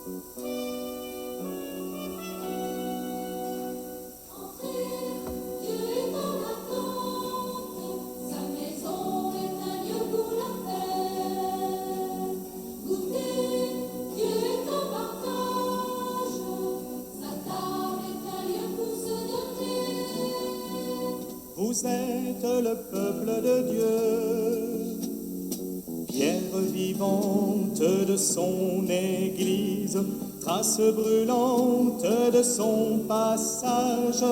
Vous êtes le peuple de Dieu, pierre vivante de son Église, trace brûlante de son passage,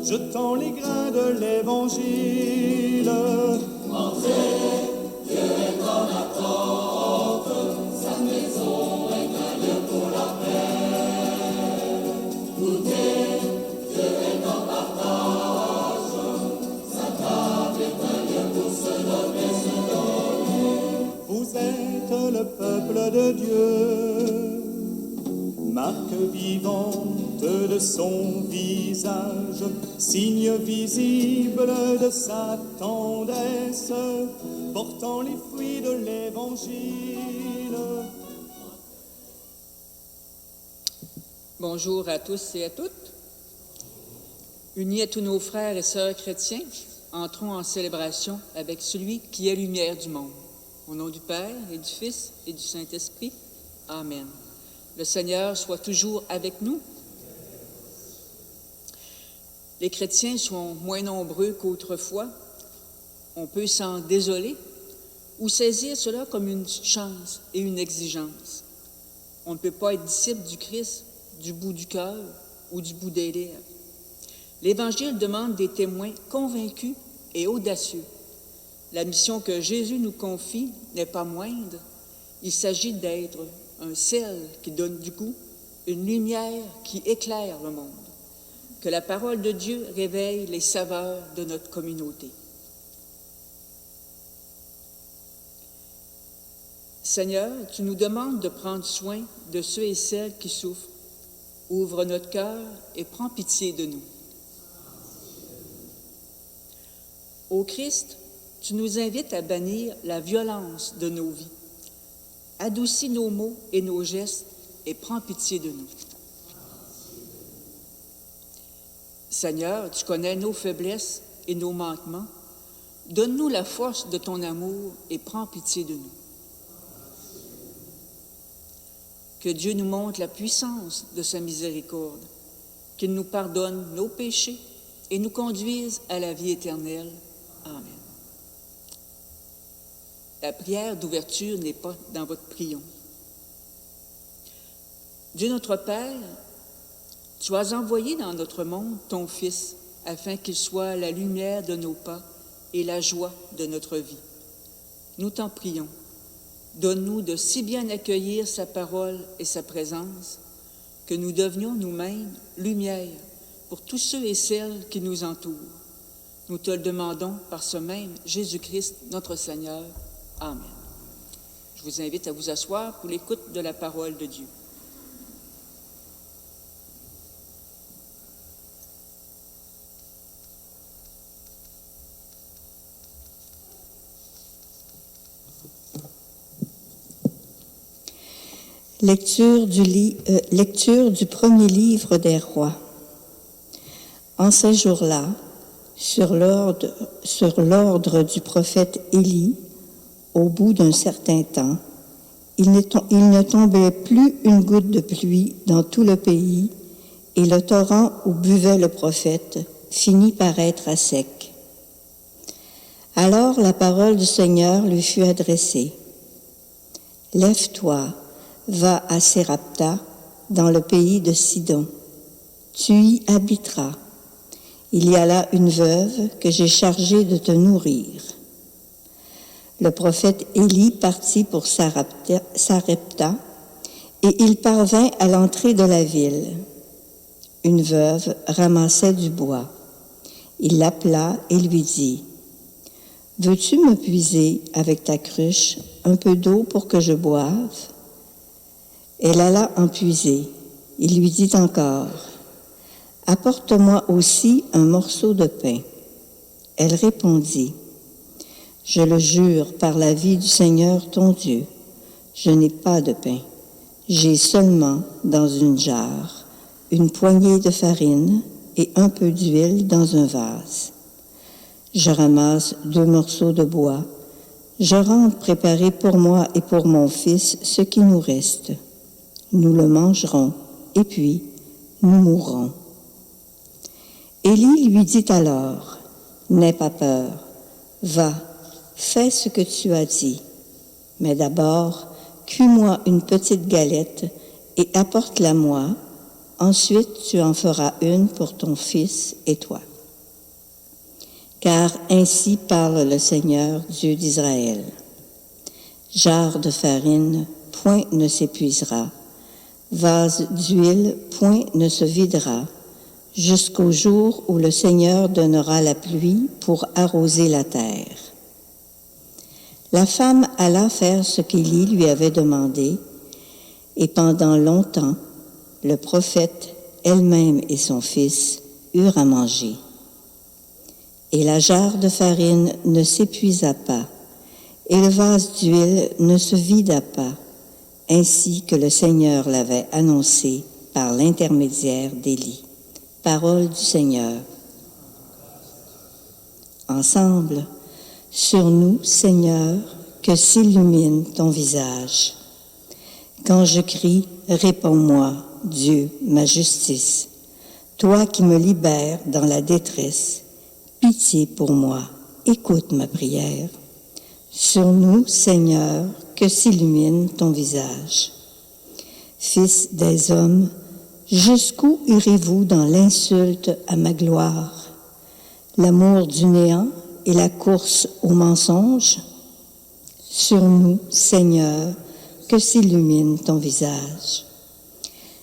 jetant les grains de l'Évangile. Entrez, Dieu est en attente, sa maison est un lieu pour la paix. Goûtez, Dieu est en partage, sa table est un lieu pour se donner, se donner. Vous êtes le peuple de Dieu, marque vivante de son visage, signe visible de sa tendresse, portant les fruits de l'Évangile. Bonjour à tous et à toutes. Unis à tous nos frères et sœurs chrétiens, entrons en célébration avec celui qui est lumière du monde. Au nom du Père et du Fils et du Saint-Esprit. Amen. Le Seigneur soit toujours avec nous. Les chrétiens sont moins nombreux qu'autrefois. On peut s'en désoler ou saisir cela comme une chance et une exigence. On ne peut pas être disciple du Christ du bout du cœur ou du bout des lèvres. L'Évangile demande des témoins convaincus et audacieux. La mission que Jésus nous confie n'est pas moindre. Il s'agit d'être un sel qui donne du goût, une lumière qui éclaire le monde. Que la parole de Dieu réveille les saveurs de notre communauté. Seigneur, tu nous demandes de prendre soin de ceux et celles qui souffrent. Ouvre notre cœur et prends pitié de nous. Ô Christ, tu nous invites à bannir la violence de nos vies. Adoucis nos mots et nos gestes et prends pitié de nous. Seigneur, tu connais nos faiblesses et nos manquements. Donne-nous la force de ton amour et prends pitié de nous. Que Dieu nous montre la puissance de sa miséricorde, qu'il nous pardonne nos péchés et nous conduise à la vie éternelle. Amen. La prière d'ouverture n'est pas dans votre prion. Dieu notre Père, tu as envoyé dans notre monde ton Fils, afin qu'il soit la lumière de nos pas et la joie de notre vie. Nous t'en prions. Donne-nous de si bien accueillir sa parole et sa présence que nous devenions nous-mêmes lumière pour tous ceux et celles qui nous entourent. Nous te le demandons par ce même Jésus-Christ, notre Seigneur. Amen. Je vous invite à vous asseoir pour l'écoute de la parole de Dieu. Lecture du premier livre des rois. En ces jours-là, sur l'ordre du prophète Élie, au bout d'un certain temps, il ne tombait plus une goutte de pluie dans tout le pays, et le torrent où buvait le prophète finit par être à sec. Alors la parole du Seigneur lui fut adressée. « Lève-toi, va à Sérapta, dans le pays de Sidon. Tu y habiteras. Il y a là une veuve que j'ai chargée de te nourrir. » Le prophète Élie partit pour Sarepta, et il parvint à l'entrée de la ville. Une veuve ramassait du bois. Il l'appela et lui dit, « Veux-tu me puiser avec ta cruche un peu d'eau pour que je boive? » Elle alla en puiser. Il lui dit encore, « Apporte-moi aussi un morceau de pain. » Elle répondit, « Je le jure par la vie du Seigneur ton Dieu, je n'ai pas de pain. J'ai seulement dans une jarre une poignée de farine et un peu d'huile dans un vase. Je ramasse 2 morceaux de bois. Je rentre préparer pour moi et pour mon fils ce qui nous reste. Nous le mangerons et puis nous mourrons. Élie lui dit alors, « N'aie pas peur, va, fais ce que tu as dit, mais d'abord, cuis-moi une petite galette et apporte-la-moi, ensuite tu en feras une pour ton fils et toi. Car ainsi parle le Seigneur, Dieu d'Israël. Jarre de farine, point ne s'épuisera, vase d'huile, point ne se videra, jusqu'au jour où le Seigneur donnera la pluie pour arroser la terre. » La femme alla faire ce qu'Élie lui avait demandé, et pendant longtemps, le prophète, elle-même et son fils, eurent à manger. Et la jarre de farine ne s'épuisa pas, et le vase d'huile ne se vida pas, ainsi que le Seigneur l'avait annoncé par l'intermédiaire d'Élie. Parole du Seigneur. Ensemble, sur nous, Seigneur, que s'illumine ton visage. Quand je crie, réponds-moi, Dieu, ma justice. Toi qui me libères dans la détresse, pitié pour moi, écoute ma prière. Sur nous, Seigneur, que s'illumine ton visage. Fils des hommes, jusqu'où irez-vous dans l'insulte à ma gloire, l'amour du néant et la course au mensonge? Sur nous, Seigneur, que s'illumine ton visage.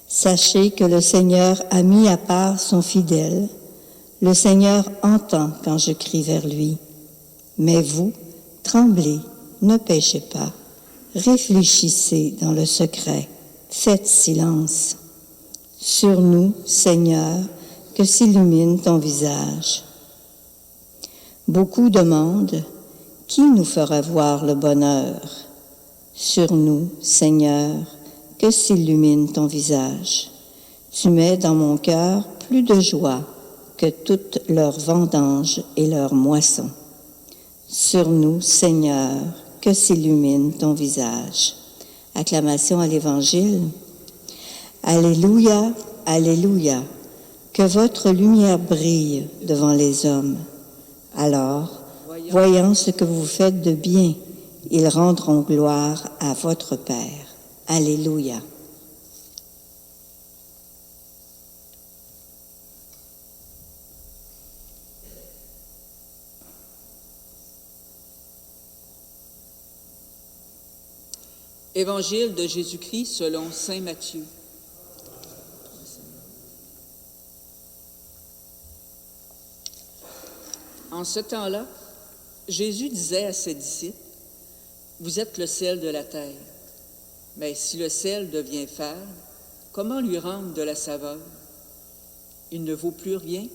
Sachez que le Seigneur a mis à part son fidèle. Le Seigneur entend quand je crie vers lui. Mais vous, tremblez, ne péchez pas. Réfléchissez dans le secret. Faites silence. Sur nous, Seigneur, que s'illumine ton visage. Beaucoup demandent, qui nous fera voir le bonheur? Sur nous, Seigneur, que s'illumine ton visage. Tu mets dans mon cœur plus de joie que toutes leurs vendanges et leurs moissons. Sur nous, Seigneur, que s'illumine ton visage. Acclamation à l'Évangile. Alléluia, Alléluia, que votre lumière brille devant les hommes. Alors, voyant ce que vous faites de bien, ils rendront gloire à votre Père. Alléluia. Évangile de Jésus-Christ selon saint Matthieu. En ce temps-là, Jésus disait à ses disciples, « Vous êtes le sel de la terre. Mais si le sel devient fade, comment lui rendre de la saveur? Il ne vaut plus rien,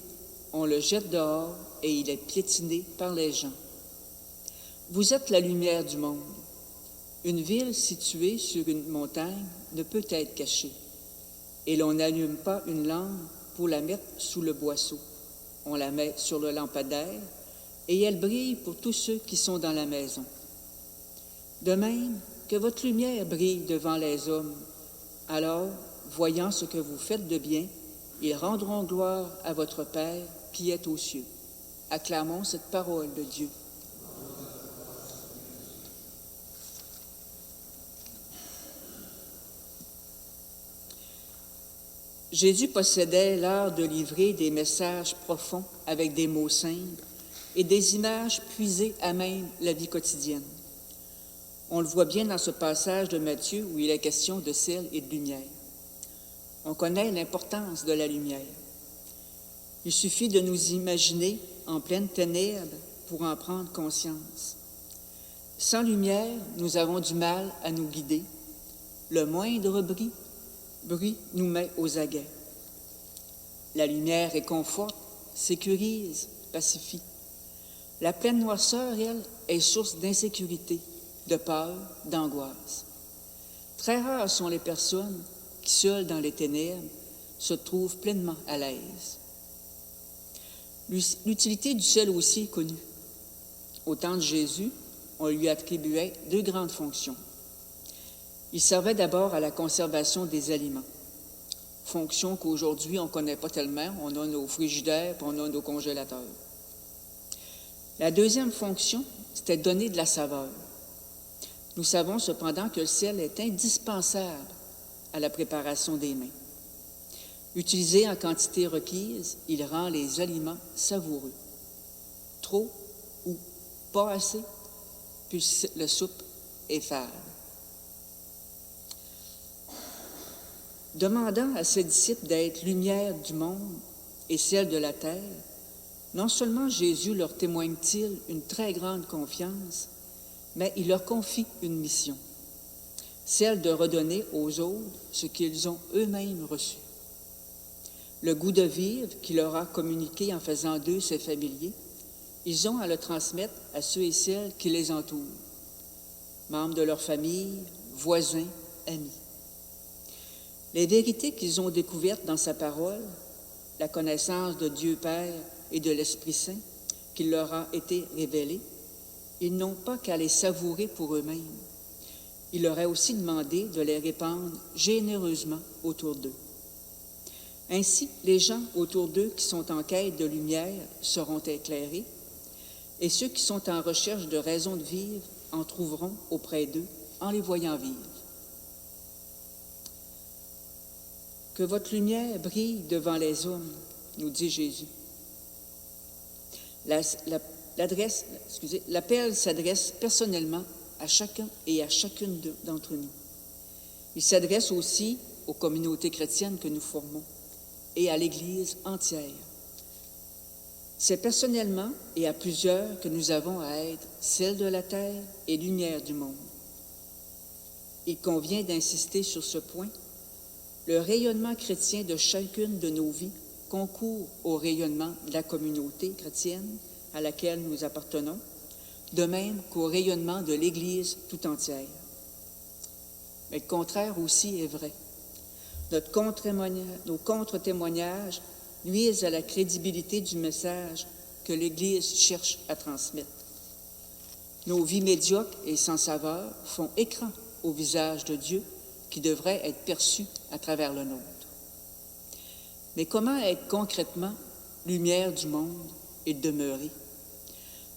on le jette dehors et il est piétiné par les gens. Vous êtes la lumière du monde. Une ville située sur une montagne ne peut être cachée, et l'on n'allume pas une lampe pour la mettre sous le boisseau. On la met sur le lampadaire, et elle brille pour tous ceux qui sont dans la maison. De même, que votre lumière brille devant les hommes. Alors, voyant ce que vous faites de bien, ils rendront gloire à votre Père qui est aux cieux. » Acclamons cette parole de Dieu. Jésus possédait l'art de livrer des messages profonds avec des mots simples et des images puisées à même la vie quotidienne. On le voit bien dans ce passage de Matthieu où il est question de sel et de lumière. On connaît l'importance de la lumière. Il suffit de nous imaginer en pleine ténèbres pour en prendre conscience. Sans lumière, nous avons du mal à nous guider. Le moindre bruit nous met aux aguets. La lumière réconforte, sécurise, pacifie. La pleine noirceur, elle, est source d'insécurité, de peur, d'angoisse. Très rares sont les personnes qui, seules dans les ténèbres, se trouvent pleinement à l'aise. L'utilité du sel aussi est connue. Au temps de Jésus, on lui attribuait 2 grandes fonctions. Il servait d'abord à la conservation des aliments, fonction qu'aujourd'hui on ne connaît pas tellement. On a nos frigidaires et on a nos congélateurs. La deuxième fonction, c'était de donner de la saveur. Nous savons cependant que le sel est indispensable à la préparation des mets. Utilisé en quantité requise, il rend les aliments savoureux. Trop ou pas assez, puis la soupe est fade. Demandant à ses disciples d'être lumière du monde et celle de la terre, non seulement Jésus leur témoigne-t-il une très grande confiance, mais il leur confie une mission, celle de redonner aux autres ce qu'ils ont eux-mêmes reçu. Le goût de vivre qu'il leur a communiqué en faisant d'eux ses familiers, ils ont à le transmettre à ceux et celles qui les entourent, membres de leur famille, voisins, amis. Les vérités qu'ils ont découvertes dans sa parole, la connaissance de Dieu Père et de l'Esprit Saint qui leur a été révélée, ils n'ont pas qu'à les savourer pour eux-mêmes. Il leur a aussi demandé de les répandre généreusement autour d'eux. Ainsi, les gens autour d'eux qui sont en quête de lumière seront éclairés, et ceux qui sont en recherche de raisons de vivre en trouveront auprès d'eux en les voyant vivre. Que votre lumière brille devant les hommes, nous dit Jésus. L'appel s'adresse personnellement à chacun et à chacune d'entre nous. Il s'adresse aussi aux communautés chrétiennes que nous formons et à l'Église entière. C'est personnellement et à plusieurs que nous avons à être celle de la terre et lumière du monde. Il convient d'insister sur ce point. Le rayonnement chrétien de chacune de nos vies concourt au rayonnement de la communauté chrétienne à laquelle nous appartenons, de même qu'au rayonnement de l'Église tout entière. Mais le contraire aussi est vrai. Nos contre-témoignages nuisent à la crédibilité du message que l'Église cherche à transmettre. Nos vies médiocres et sans saveur font écran au visage de Dieu qui devrait être perçu à travers le nôtre. Mais comment être concrètement lumière du monde et demeurer?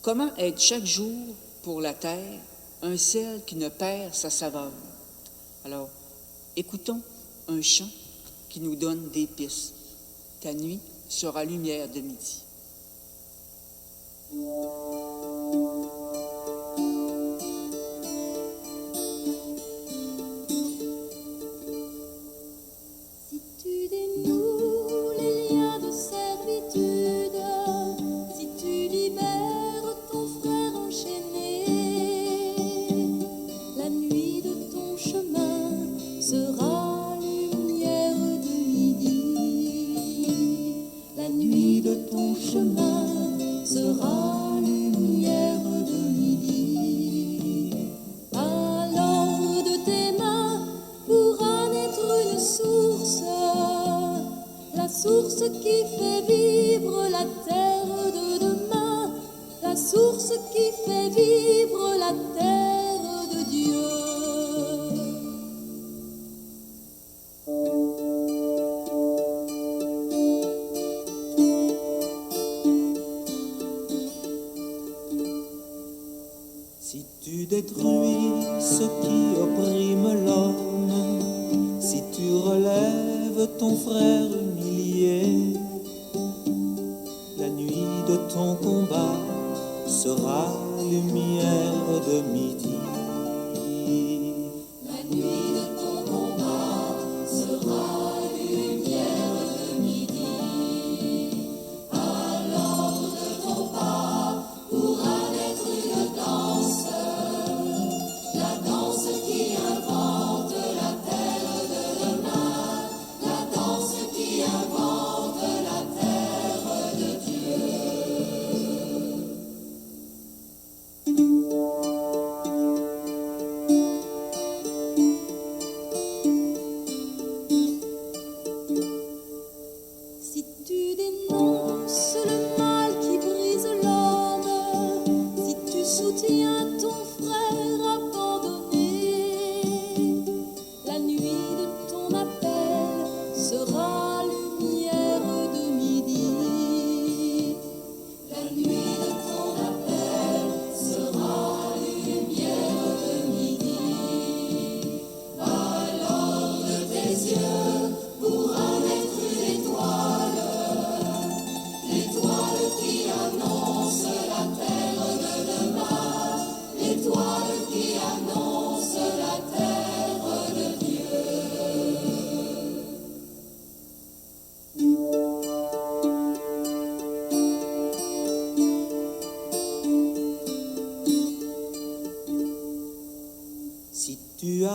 Comment être chaque jour pour la terre un sel qui ne perd sa saveur? Alors, écoutons un chant qui nous donne des pistes. Ta nuit sera lumière de midi. Si tu dénoues les liens de servitude, si tu libères ton frère enchaîné, la nuit de ton chemin sera lumière de midi. La nuit de ton chemin sera lumière de midi. Alors de tes mains pourra naître une source, la source qui fait vivre la terre de demain, la source qui fait vivre la terre de Dieu. Si tu détruis ce qui opprime l'homme, si tu relèves ton frère humilié, la nuit de ton combat sera lumière de midi. La nuit de ton combat sera lumière de midi. Alors de ton pas pourra naître une danse, la danse qui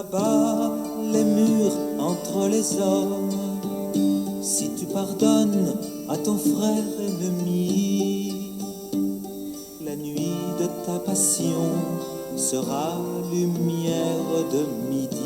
abats les murs entre les hommes, si tu pardonnes à ton frère ennemi, la nuit de ta passion sera lumière de midi.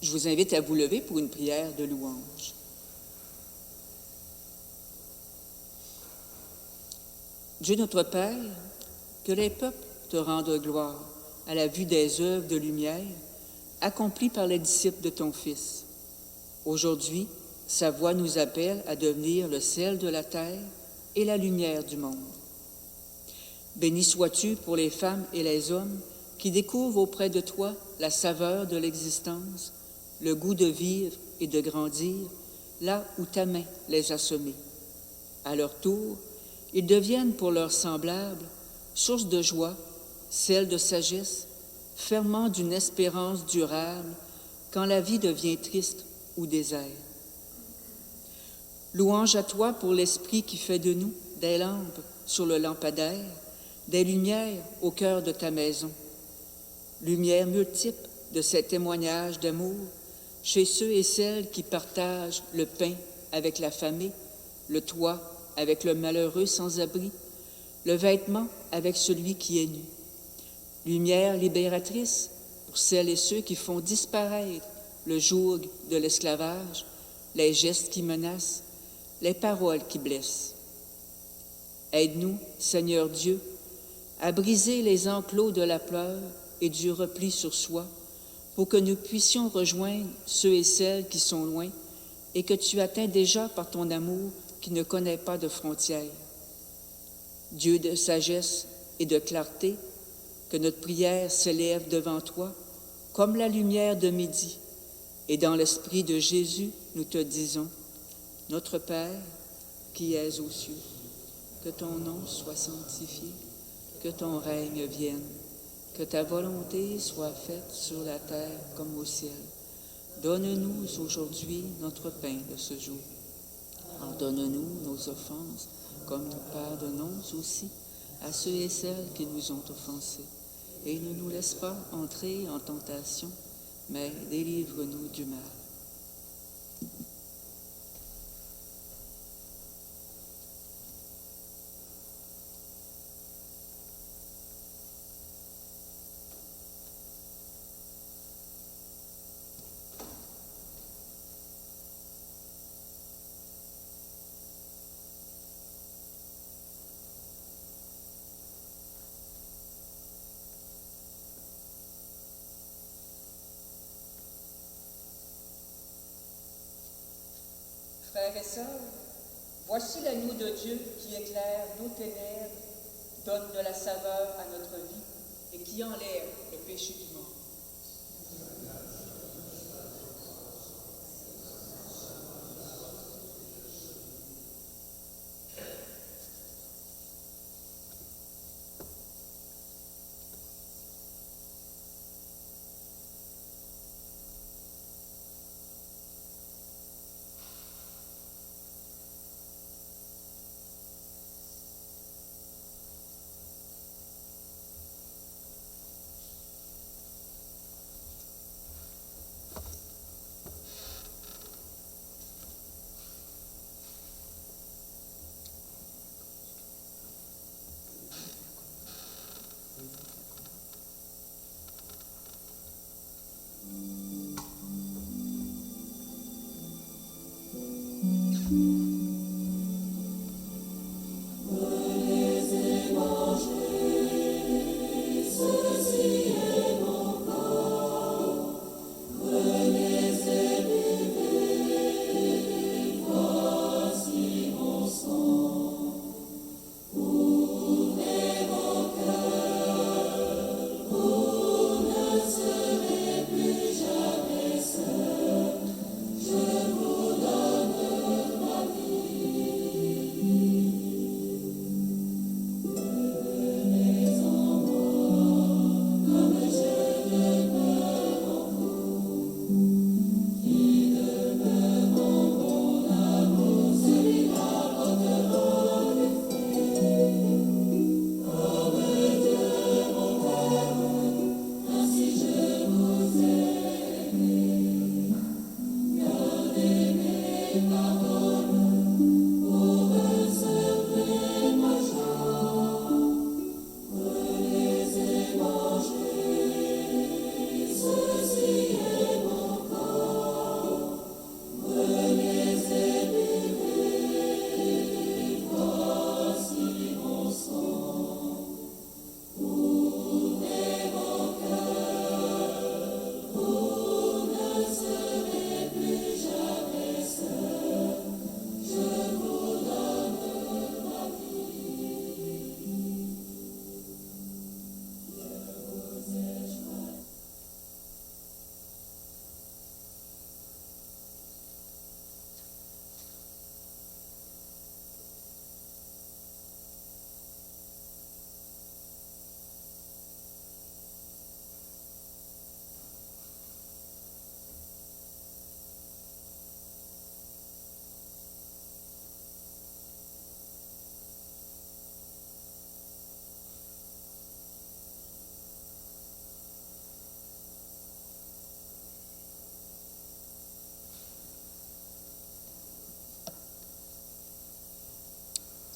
Je vous invite à vous lever pour une prière de louange. Dieu notre Père, que les peuples te rendent gloire à la vue des œuvres de lumière accomplies par les disciples de ton Fils. Aujourd'hui, sa voix nous appelle à devenir le sel de la terre et la lumière du monde. Béni sois-tu pour les femmes et les hommes qui découvrent auprès de toi la saveur de l'existence, le goût de vivre et de grandir, là où ta main les a semés. À leur tour, ils deviennent pour leurs semblables source de joie, celle de sagesse, ferment d'une espérance durable quand la vie devient triste ou désert. Louange à toi pour l'Esprit qui fait de nous des lampes sur le lampadaire, des lumières au cœur de ta maison. Lumière multiple de ces témoignages d'amour chez ceux et celles qui partagent le pain avec la famille, le toit avec le malheureux sans abri, le vêtement avec celui qui est nu. Lumière libératrice pour celles et ceux qui font disparaître le joug de l'esclavage, les gestes qui menacent, les paroles qui blessent. Aide-nous, Seigneur Dieu, à briser les enclos de la peur et du repli sur soi, pour que nous puissions rejoindre ceux et celles qui sont loin et que tu atteins déjà par ton amour qui ne connaît pas de frontières. Dieu de sagesse et de clarté, que notre prière s'élève devant toi comme la lumière de midi. Et dans l'esprit de Jésus, nous te disons, notre Père qui es aux cieux, que ton nom soit sanctifié, que ton règne vienne, que ta volonté soit faite sur la terre comme au ciel. Donne-nous aujourd'hui notre pain de ce jour. Pardonne-nous nos offenses, comme nous pardonnons aussi à ceux et celles qui nous ont offensés. Et ne nous laisse pas entrer en tentation, mais délivre-nous du mal. Frères et sœurs, voici l'agneau de Dieu qui éclaire nos ténèbres, donne de la saveur à notre vie et qui enlève le péché du monde.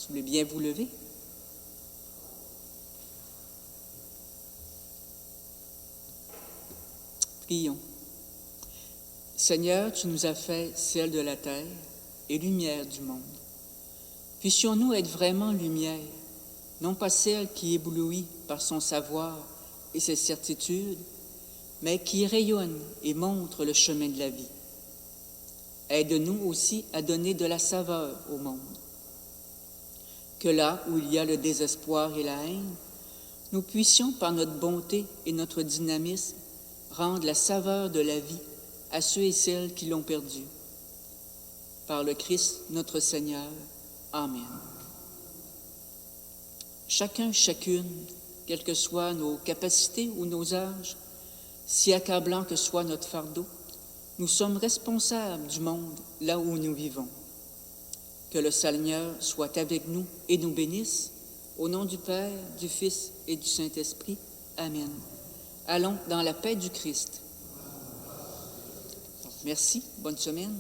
Si vous voulez bien vous lever. Prions. Seigneur, tu nous as fait ciel de la terre et lumière du monde. Puissions-nous être vraiment lumière, non pas celle qui éblouit par son savoir et ses certitudes, mais qui rayonne et montre le chemin de la vie. Aide-nous aussi à donner de la saveur au monde. Que là où il y a le désespoir et la haine, nous puissions, par notre bonté et notre dynamisme, rendre la saveur de la vie à ceux et celles qui l'ont perdue. Par le Christ, notre Seigneur. Amen. Chacun, chacune, quelles que soient nos capacités ou nos âges, si accablant que soit notre fardeau, nous sommes responsables du monde là où nous vivons. Que le Seigneur soit avec nous et nous bénisse, au nom du Père, du Fils et du Saint-Esprit. Amen. Allons dans la paix du Christ. Merci, bonne semaine.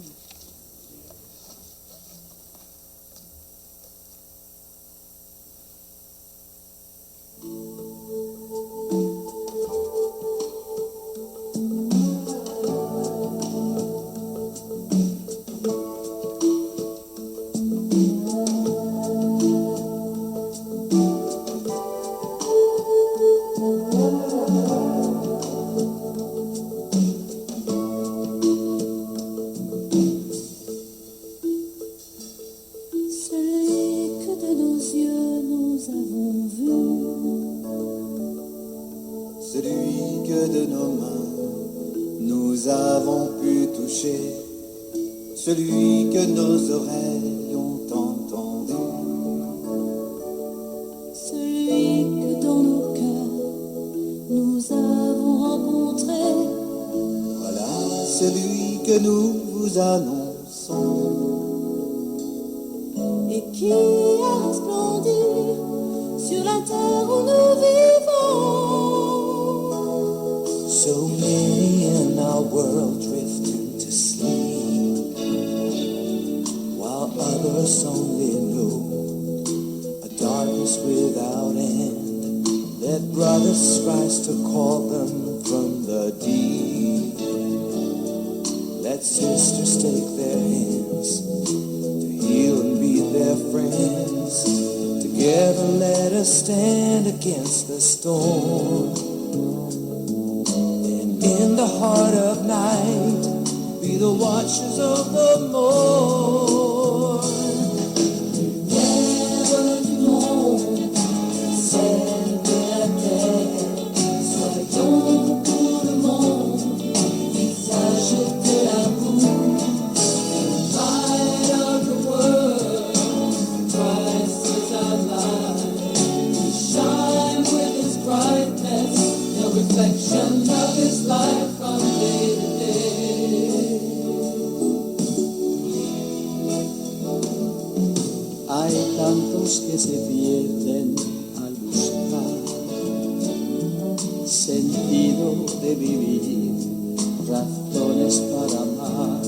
Celui que de nos mains nous avons pu toucher, celui que nos oreilles ont entendu, celui que dans nos cœurs nous avons rencontré. Voilà celui que nous vous annonçons Et qui a resplendi sur la terre où nous vivons. So many in our world drifting to sleep, while others only know a darkness without end. Let brothers rise to call them from the deep. Let sisters take their hands to heal and be their friends. Together let us stand against the storm. In the heart of night, be the watchers of the morn. Lève du monde, celle de la terre, soyons pour le monde, visage de l'amour. Light of the world, Christ is our light. We shine with His brightness, the reflection of His life from day to day. Hay tantos que se pierden al buscar sentido de vivir, razones para amar.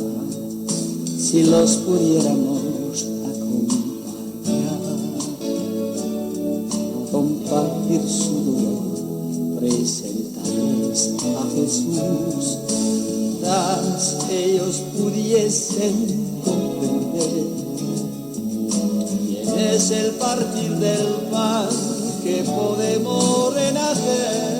Si los pudiéramos acompañar, compartir su dolor, presentarles a Jesús, quizás ellos pudiesen comprender quién es el partir del pan que podemos renacer.